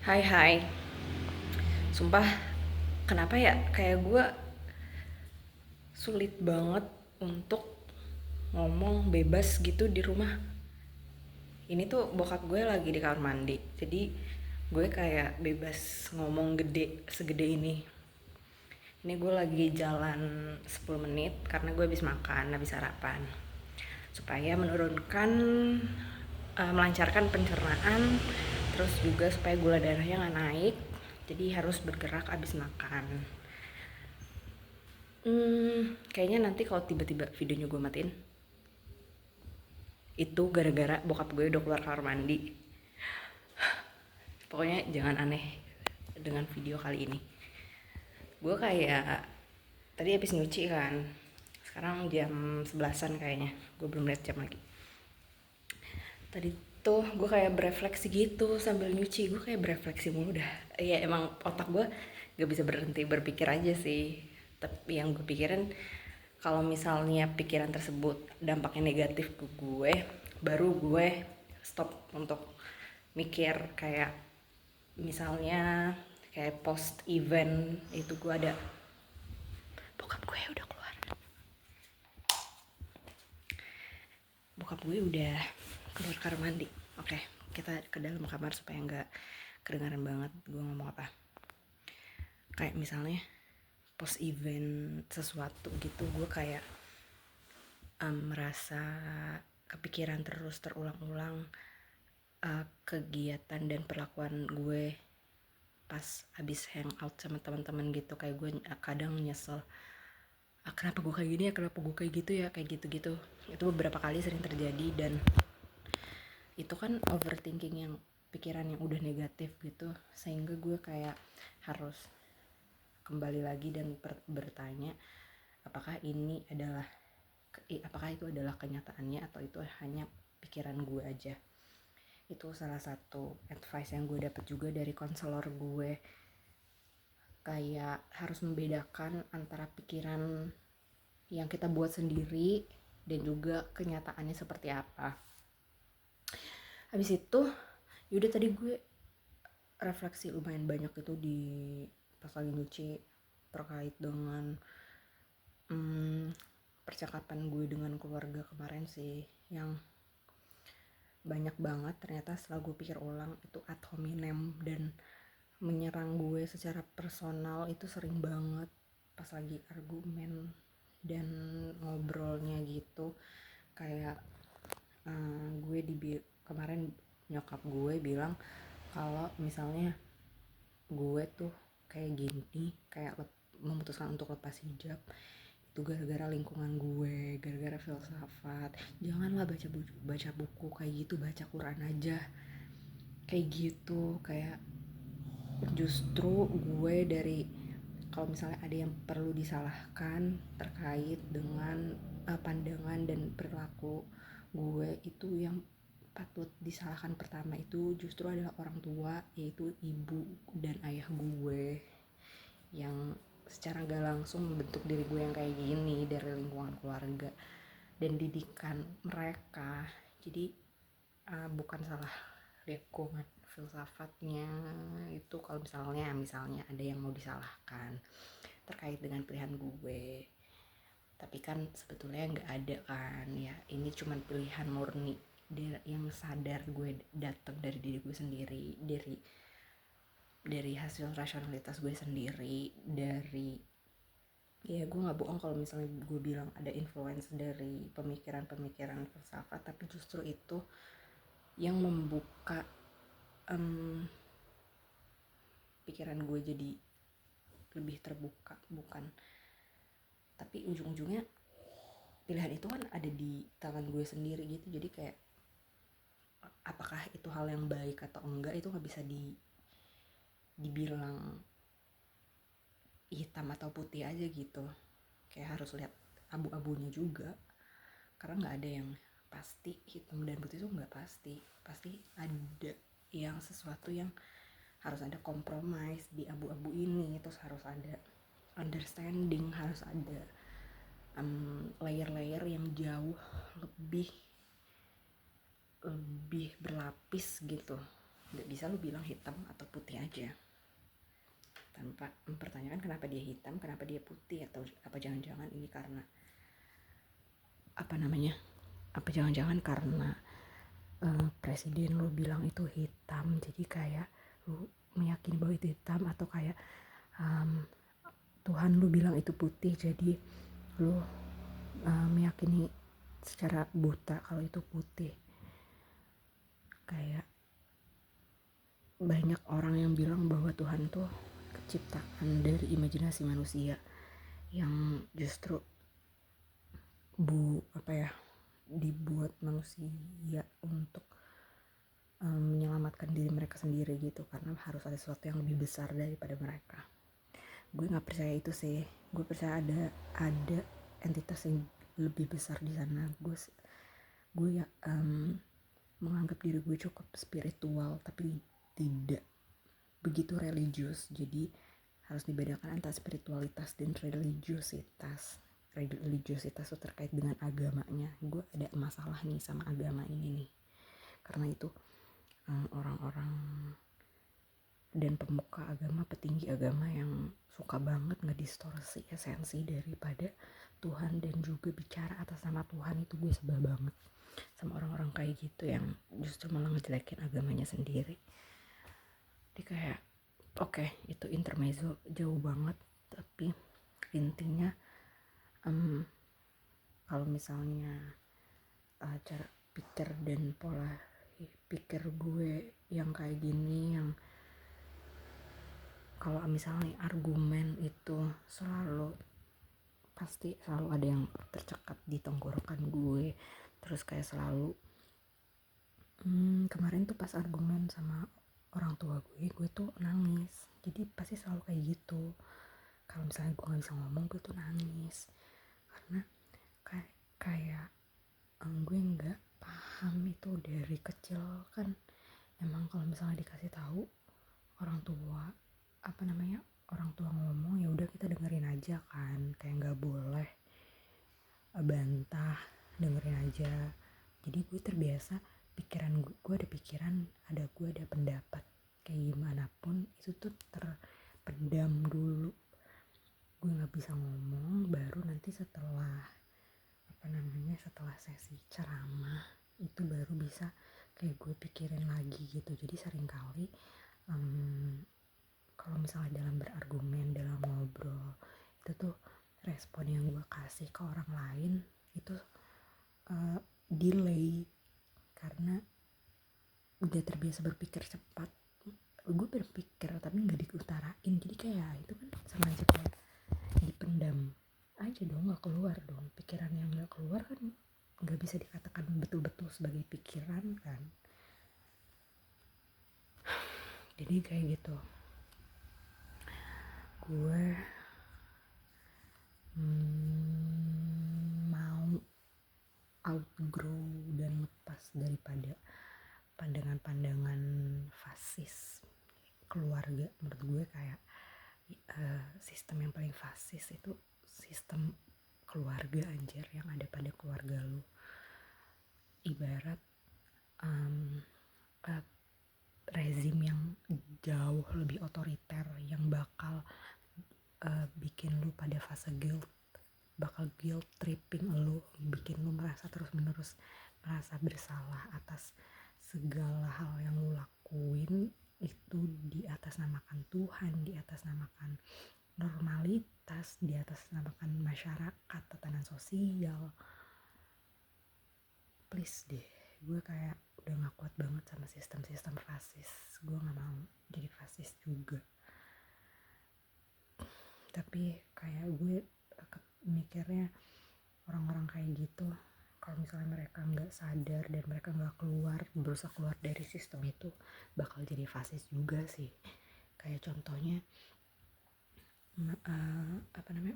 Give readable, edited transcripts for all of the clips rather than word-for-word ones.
Hai hai, sumpah kenapa ya kayak gue sulit banget untuk ngomong bebas gitu di rumah. Ini tuh bokap gue lagi di kamar mandi, jadi gue kayak bebas ngomong gede segede ini. Ini gue lagi jalan 10 menit karena gue habis makan, habis sarapan. Supaya menurunkan, melancarkan pencernaan, terus juga supaya gula darahnya nggak naik. Jadi harus bergerak habis makan. Kayaknya nanti kalau tiba-tiba videonya gue matiin, itu gara-gara bokap gue udah keluar kamar mandi. Pokoknya jangan aneh dengan video kali ini. Gue kayak tadi habis nyuci kan. Sekarang jam 11-an kayaknya. Gue belum lihat jam lagi. Tadi tuh gue kayak berefleksi gitu sambil nyuci. Gue kayak berefleksi mulu dah. Ya emang otak gue gak bisa berhenti berpikir aja sih. Tapi yang gue pikirin, kalau misalnya pikiran tersebut dampaknya negatif ke gue, baru gue stop untuk mikir. Kayak misalnya kayak post event itu gue ada bokap gue udah keluar, bokap gue udah keluar kamar mandi. Oke, kita ke dalam kamar supaya nggak kedengaran banget gue ngomong apa. Kayak misalnya post event sesuatu gitu, gue kayak merasa kepikiran terus terulang-ulang, kegiatan dan perlakuan gue pas habis hangout sama teman-teman gitu. Kayak gue kadang nyesel, kenapa gue kayak gini ya, kenapa gue kayak gitu ya, kayak gitu-gitu. Itu beberapa kali sering terjadi, dan itu kan overthinking, yang pikiran yang udah negatif gitu, sehingga gue kayak harus kembali lagi dan bertanya, apakah ini adalah apakah itu adalah kenyataannya atau itu hanya pikiran gue aja. Itu salah satu advice yang gue dapat juga dari konselor gue, kayak harus membedakan antara pikiran yang kita buat sendiri dan juga kenyataannya seperti apa. Habis itu yaudah, tadi gue refleksi lumayan banyak itu di pas lagi nyuci terkait dengan percakapan gue dengan keluarga kemarin sih, yang banyak banget ternyata setelah gue pikir ulang itu ad hominem dan menyerang gue secara personal. Itu sering banget pas lagi argumen dan ngobrolnya gitu. Kayak gue kemarin nyokap gue bilang kalau misalnya gue tuh kayak gini, kayak memutuskan untuk lepas hijab itu gara-gara lingkungan gue, gara-gara filsafat. Janganlah baca buku kayak gitu, baca Quran aja, kayak gitu. Kayak justru gue dari, kalau misalnya ada yang perlu disalahkan terkait dengan pandangan dan perilaku gue, itu yang patut disalahkan pertama itu justru adalah orang tua, yaitu ibu dan ayah gue, yang secara gak langsung membentuk diri gue yang kayak gini dari lingkungan keluarga dan didikan mereka. Jadi bukan salah lingkungan, filsafatnya itu kalau misalnya ada yang mau disalahkan terkait dengan pilihan gue. Tapi kan sebetulnya nggak ada kan ya, ini cuman pilihan murni yang sadar gue datang dari diri gue sendiri, dari hasil rasionalitas gue sendiri, dari, ya gue nggak bohong kalau misalnya gue bilang ada influence dari pemikiran-pemikiran filsafat, tapi justru itu yang membuka pikiran gue jadi lebih terbuka. Bukan, tapi ujung-ujungnya pilihan itu kan ada di tangan gue sendiri gitu. Jadi kayak apakah itu hal yang baik atau enggak, itu nggak bisa dibilang hitam atau putih aja gitu. Kayak harus lihat abu-abunya juga, karena nggak ada yang pasti. Hitam dan putih itu nggak pasti, pasti ada yang sesuatu yang harus ada compromise di abu-abu ini. Terus harus ada understanding, harus ada layer-layer yang jauh lebih berlapis gitu. Nggak bisa lu bilang hitam atau putih aja tanpa mempertanyakan kenapa dia hitam, kenapa dia putih, atau apa jangan-jangan ini karena apa jangan-jangan karena presiden lu bilang itu hitam jadi kayak lu meyakini bahwa itu hitam, atau kayak Tuhan lu bilang itu putih jadi lu meyakini secara buta kalau itu putih. Kayak banyak orang yang bilang bahwa Tuhan tuh ciptaan dari imajinasi manusia yang justru dibuat manusia untuk menyelamatkan diri mereka sendiri gitu, karena harus ada sesuatu yang lebih besar daripada mereka. Gue nggak percaya itu sih, gue percaya ada entitas yang lebih besar di sana. Gue ya menganggap diri gue cukup spiritual tapi tidak begitu religius, jadi harus dibedakan antara spiritualitas dan religiositas. Religiositas itu terkait dengan agamanya. Gue ada masalah nih sama agama ini nih, karena itu orang-orang dan pemuka agama, petinggi agama yang suka banget ngedistorsi esensi daripada Tuhan dan juga bicara atas nama Tuhan. Itu gue sebel banget sama orang-orang kayak gitu yang justru malah ngejelekin agamanya sendiri. Jadi kayak oke, itu intermezzo jauh banget, tapi intinya kalau misalnya cara pikir dan pola pikir gue yang kayak gini, yang kalau misalnya argumen itu pasti selalu ada yang tercekat di tenggorokan gue, terus kayak selalu kemarin tuh pas argumen sama orang tua gue tuh nangis. Jadi pasti selalu kayak gitu, kalau misalnya gue nggak bisa ngomong gue tuh nangis karena kayak gue nggak paham itu dari kecil kan. Emang kalau misalnya dikasih tahu orang tua orang tua ngomong ya udah kita dengerin aja kan, kayak nggak boleh bantah, dengerin aja. Jadi gue terbiasa gue ada pikiran, gue ada pendapat kayak gimana pun itu tuh terpendam dulu. Gue nggak bisa ngomong baru nanti setelah setelah sesi ceramah itu baru bisa kayak gue pikirin lagi gitu. Jadi seringkali kalau misalnya dalam berargumen, dalam ngobrol, itu tuh respon yang gue kasih ke orang lain itu delay karena udah terbiasa berpikir cepat. Gue berpikir tapi nggak diutarain, jadi kayak itu kan sama aja kayak dipendam aja dong, nggak keluar dong. Pikiran yang nggak keluar kan nggak bisa dikatakan betul-betul sebagai pikiran kan. Jadi kayak gitu, gue mau outgrow dan lepas daripada pandangan-pandangan fasis keluarga. Menurut gue kayak sistem yang paling fasis itu sistem keluarga anjir, yang ada pada keluarga lu. Ibarat rezim yang jauh lebih otoriter yang bakal bikin lu pada fase guilt, bakal guilt tripping lu, bikin lu merasa terus-menerus merasa bersalah atas segala hal yang lu lakuin. Itu di atas namakan Tuhan, di atas namakan normalitas, di atas namakan masyarakat, tatanan sosial. Please deh, gue kayak udah gak kuat banget sama sistem-sistem fasis. Gue gak mau jadi fasis juga. Tapi kayak gue mikirnya orang-orang kayak gitu, kalau misalnya mereka gak sadar dan mereka gak berusaha keluar dari sistem itu, bakal jadi fasis juga sih. Kayak contohnya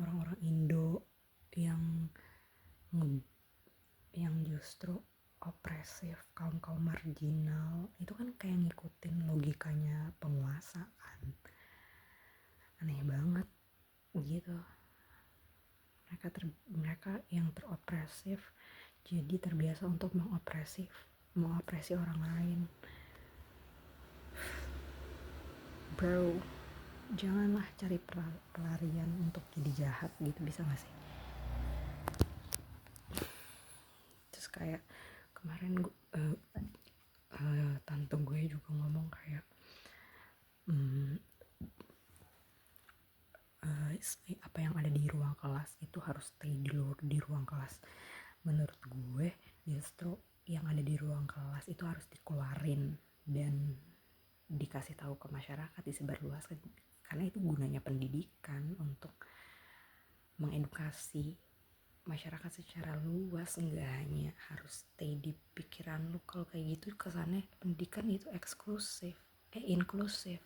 orang-orang Indo yang justru opresif kaum marginal, itu kan kayak ngikutin logikanya penguasa kan. Aneh banget gitu. Mereka yang teropresif jadi terbiasa untuk mengopresi orang lain. bro, janganlah cari pelarian untuk jadi jahat gitu, bisa gak sih? Terus kayak kemarin tante gue juga ngomong kayak apa yang ada di ruang kelas itu harus stay di ruang kelas. Menurut gue justru yang ada di ruang kelas itu harus dikeluarin dan dikasih tahu ke masyarakat, disebarluaskan, karena itu gunanya pendidikan, untuk mengedukasi masyarakat secara luas, nggak hanya harus stay di pikiran lu. Kalau kayak gitu kesannya pendidikan itu eksklusif, inklusif.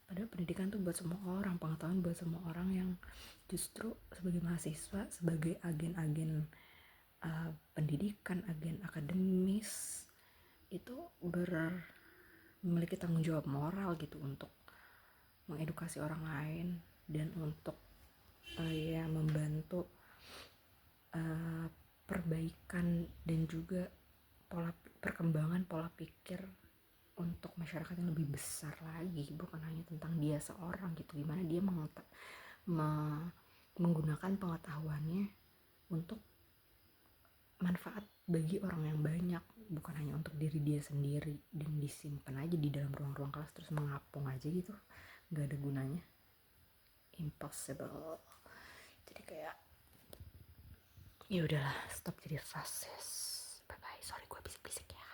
Padahal pendidikan tuh buat semua orang, pengetahuan buat semua orang, yang justru sebagai mahasiswa, sebagai agen-agen pendidikan, agen akademis, itu memiliki tanggung jawab moral gitu untuk mengedukasi orang lain dan untuk ya membantu perbaikan dan juga perkembangan pola pikir untuk masyarakat yang lebih besar lagi, bukan hanya tentang dia seorang gitu, gimana dia menggunakan pengetahuannya untuk manfaat bagi orang yang banyak, bukan hanya untuk diri dia sendiri dan disimpan aja di dalam ruang-ruang kelas terus mengapung aja gitu, nggak ada gunanya, impossible. Jadi kayak ya udahlah, stop jadi rasis. Bye bye, sorry gue bisik-bisik ya.